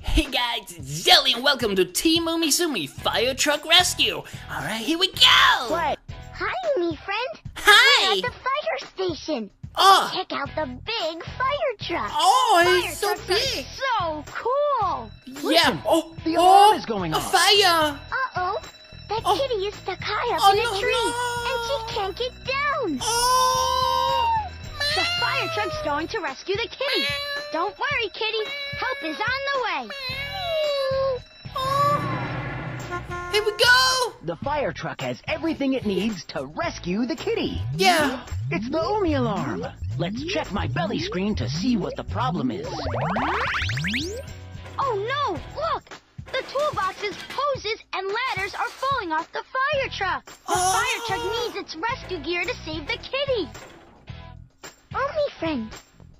Hey guys, it's Jelly and welcome to Team Umizoomi Fire Truck Rescue. Alright, here we go! What? Hi, Umi friend. Hi! We're at the fire station. Oh! Check out the big fire truck. Oh, Fire it's so trucks big! are so cool. Yeah! Oh! The alarm is going a off. fire! Uh-oh. That Oh. kitty is stuck high up Oh, in a no, tree, no. and she can't get down. Oh! The fire truck's going to rescue the kitty. Don't worry, kitty. Help is on the way. Here we go! The fire truck has everything it needs to rescue the kitty. Yeah! It's the Umi alarm. Let's check my belly screen to see what the problem is. Oh no! Look! The toolboxes, hoses, and ladders are falling off the fire truck. The fire truck needs its rescue gear to save the kitty. Umi friend,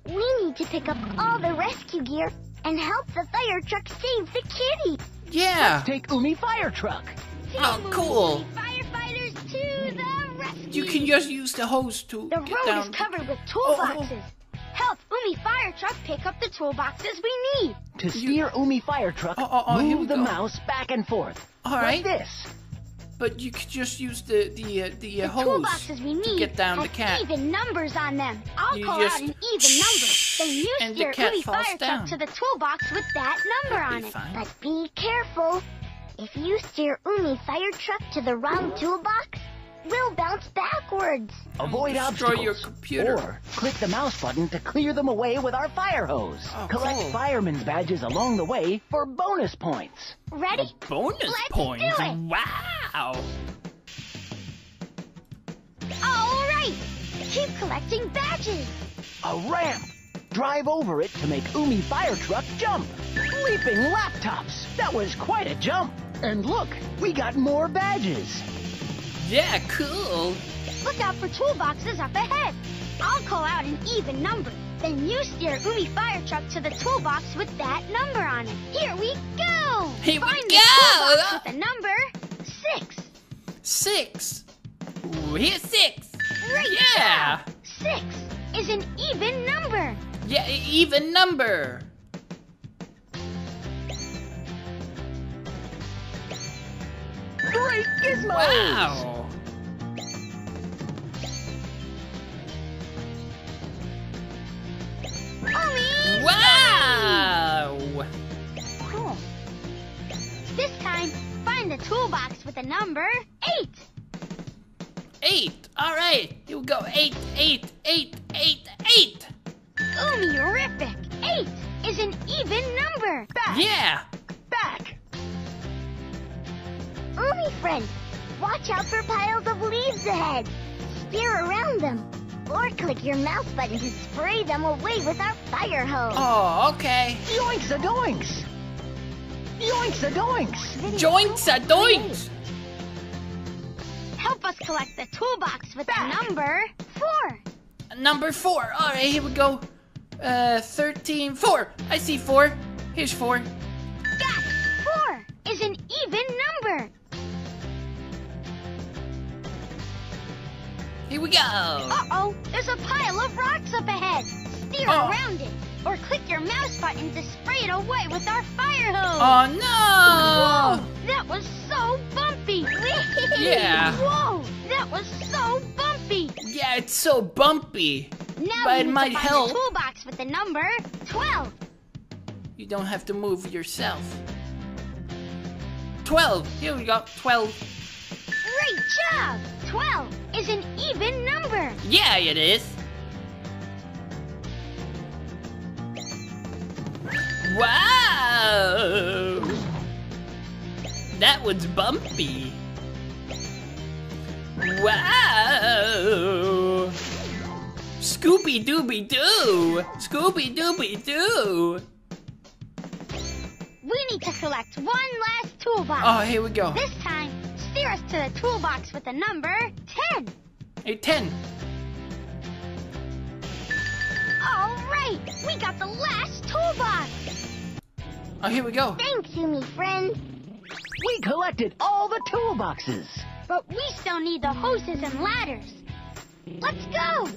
we need to pick up all the rescue gear and help the fire truck save the kitty. Yeah! Take Umi fire truck. Oh, cool! Firefighters to the rescue! You can just use the hose to The get road down. is covered with toolboxes. Help Umi fire truck pick up the toolboxes we need. To steer Umi fire truck, here we move the go. mouse back and forth. All right. Like this. But you could just use the The hose toolboxes we to need get down the have cat. even numbers on them. I'll You call just out an even number. Then you and the steer cat Umi falls fire down. truck to the toolbox with that number That'd on be it. fine. But be careful. If you steer Umi fire truck to the wrong toolbox, we'll bounce backwards. Avoid Destroy obstacles. your computer. Or click the mouse button to clear them away with our fire hose. Oh, Collect cool. fireman's badges along the way for bonus points. Ready? Bonus Let's points! do it. Wow! All right. Keep collecting badges. A ramp. Drive over it to make Umi fire truck jump. Leaping laptops. That was quite a jump. And look, we got more badges. Yeah, cool! Look out for toolboxes up ahead. I'll call out an even number. Then you steer Umi fire truck to the toolbox with that number on it. Here we go! Here we Find go! the toolbox with the number 6. 6! Ooh, here's 6! Great Yeah! job! 6 is an even number. Yeah, even number! Great gizmos! Wow! Umi! Wow! Cool. This time, find the toolbox with the number 8. 8! Alright, here we go. 8, 8, 8, 8, 8! Umi-rific! 8 is an even number. Back! Yeah! Back! Umi friend, watch out for piles of leaves ahead. Steer around them. Or click your mouse button to spray them away with our fire hose. Oh, okay. Yoinks a doinks! Yoinks a doinks! Joints a doinks! Help us collect the toolbox with the number 4. Number 4. Alright, here we go. 13, 4. I see 4. Here's 4. Got it. 4 is an even number. Here we go. Uh-oh, there's a pile of rocks up ahead. Steer Oh. around it. Or click your mouse button to spray it away with our fire hose. Oh no! Whoa, that was so bumpy. Yeah. Whoa, that was so bumpy. Yeah, it's so bumpy. Now But we it need might to find help. the toolbox with the number 12. You don't have to move yourself. 12. Here we go. 12. Great job. 12 is an even number. Yeah, it is. Wow! That was bumpy. Wow! Scooby Dooby Doo! Scooby Dooby Doo! We need to collect one last toolbox. Oh, here we go. This time, steer us to the toolbox with the number 10. Hey, 10. All right, we got the last toolbox. Oh, here we go. Thanks, Umi friend. We collected all the toolboxes. But we still need the hoses and ladders. Let's go.